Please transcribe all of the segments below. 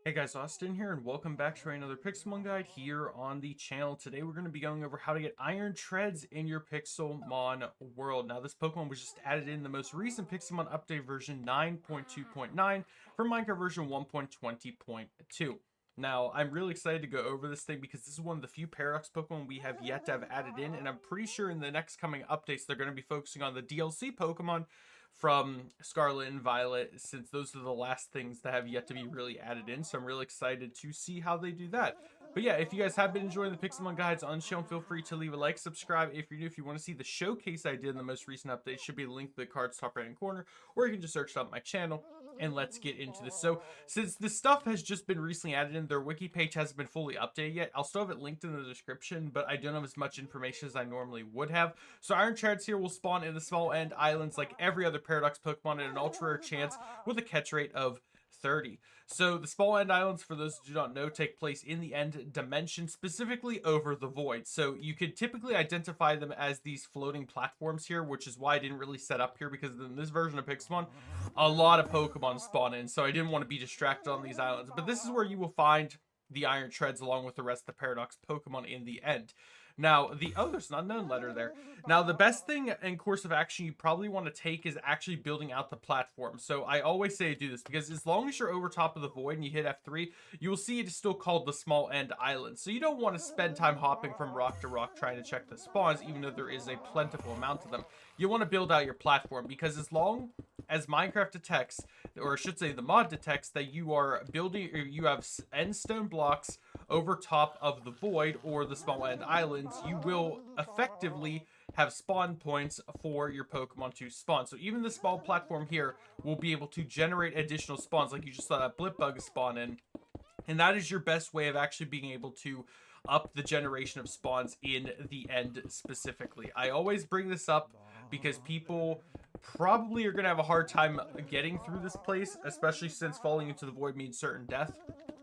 Hey guys, Austin here, and welcome back to another Pixelmon guide here on the channel. Today we're going to be going over how to get Iron Treads in your Pixelmon world. Now this Pokemon was just added in the most recent Pixelmon update version 9.2.9 for Minecraft version 1.20.2. Now, I'm really excited to go over this thing because this is one of the few Paradox Pokemon we have yet to have added in, and I'm pretty sure in the next coming updates they're going to be focusing on the DLC Pokemon from Scarlet and Violet, since those are the last things that have yet to be really added in. So I'm really excited to see how they do that. But yeah, if you guys have been enjoying the Pixelmon guides on the channel, feel free to leave a like, subscribe if you're new. If you want to see the showcase I did in the most recent update, should be linked to the card's top right hand corner, or you can just search up my channel. And let's get into this. So since this stuff has just been recently added in, their wiki page hasn't been fully updated yet. I'll still have it linked in the description, but I don't have as much information as I normally would have. So Iron Treads here will spawn in the small end islands like every other Paradox Pokemon at an ultra rare chance with a catch rate of 30. So the small end islands, for those who do not know, take place in the end dimension, specifically over the void. So you could typically identify them as these floating platforms here, which is why I didn't really set up here, because in this version of Pixelmon, a lot of Pokemon spawn in, so I didn't want to be distracted on these islands. But this is where you will find the Iron Treads along with the rest of the Paradox Pokemon in the end. Now, there's not an unknown letter there. Now, the best thing in course of action you probably want to take is actually building out the platform. So I always say do this, because as long as you're over top of the void and you hit F3, you will see it is still called the small end island. So you don't want to spend time hopping from rock to rock trying to check the spawns, even though there is a plentiful amount of them. You want to build out your platform, because as long as Minecraft detects, or I should say the mod detects, that you are building, or you have end stone blocks over top of the void or the small end islands, you will effectively have spawn points for your Pokemon to spawn. So even the small platform here will be able to generate additional spawns, like you just saw that Blipbug spawn in. And that is your best way of actually being able to up the generation of spawns in the end specifically. I always bring this up because people probably are going to have a hard time getting through this place, especially since falling into the void means certain death.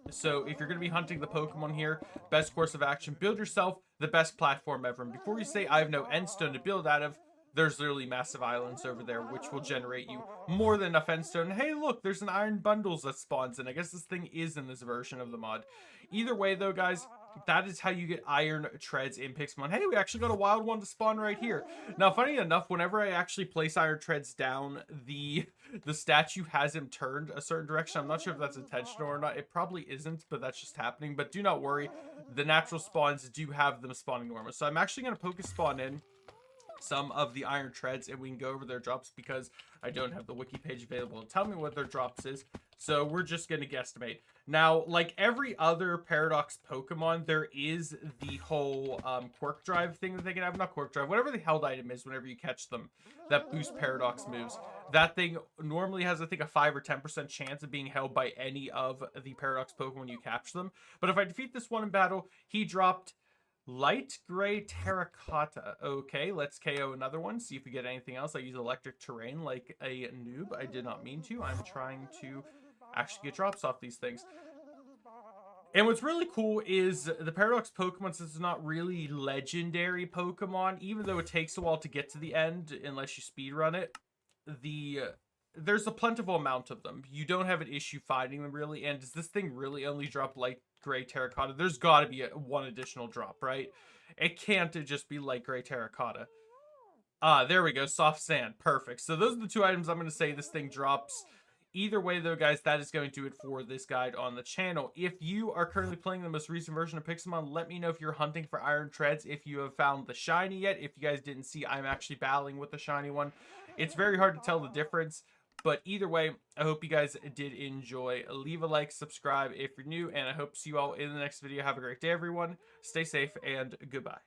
So if you're going to be hunting the Pokemon here, best course of action, build yourself the best platform ever. And before you say, I have no endstone to build out of, there's literally massive islands over there, which will generate you more than enough endstone. Hey, look, there's an iron bundles that spawns in. I guess this thing is in this version of the mod. Either way, though, guys, that is how you get Iron Treads in Pixelmon. Hey, we actually got a wild one to spawn right here. Now, funny enough, whenever I actually place Iron Treads down, the statue has him turned a certain direction. I'm not sure if that's intentional or not. It probably isn't, but that's just happening. But do not worry. The natural spawns do have them spawning normal. So I'm actually going to Poke Spawn in some of the Iron Treads, and we can go over their drops, because I don't have the wiki page available to tell me what their drops is. So we're just going to guesstimate. Now, like every other Paradox Pokemon, there is the whole Quirk Drive thing that they can have. Not Quirk Drive, whatever the held item is whenever you catch them that boost Paradox moves. That thing normally has, I think, a 5 or 10% chance of being held by any of the Paradox Pokemon when you capture them. But if I defeat this one in battle, he dropped light gray terracotta. Okay, let's KO another one. See if we get anything else. I use electric terrain like a noob. I did not mean to. I'm trying to actually get drops off these things. And what's really cool is the Paradox Pokemon, since it's not really legendary Pokemon, even though it takes a while to get to the end unless you speedrun it, there's a plentiful amount of them. You don't have an issue finding them, really. And does this thing really only drop light gray terracotta? There's got to be one additional drop, right? It can't just be light gray terracotta. There we go. Soft sand. Perfect. So those are the two items I'm going to say this thing drops. Either way, though, guys, that is going to do it for this guide on the channel. If you are currently playing the most recent version of Pixelmon, let me know if you're hunting for Iron Treads, if you have found the shiny yet. If you guys didn't see, I'm actually battling with the shiny one. It's very hard to tell the difference. But either way, I hope you guys did enjoy. Leave a like, subscribe if you're new, and I hope to see you all in the next video. Have a great day, everyone. Stay safe, and goodbye.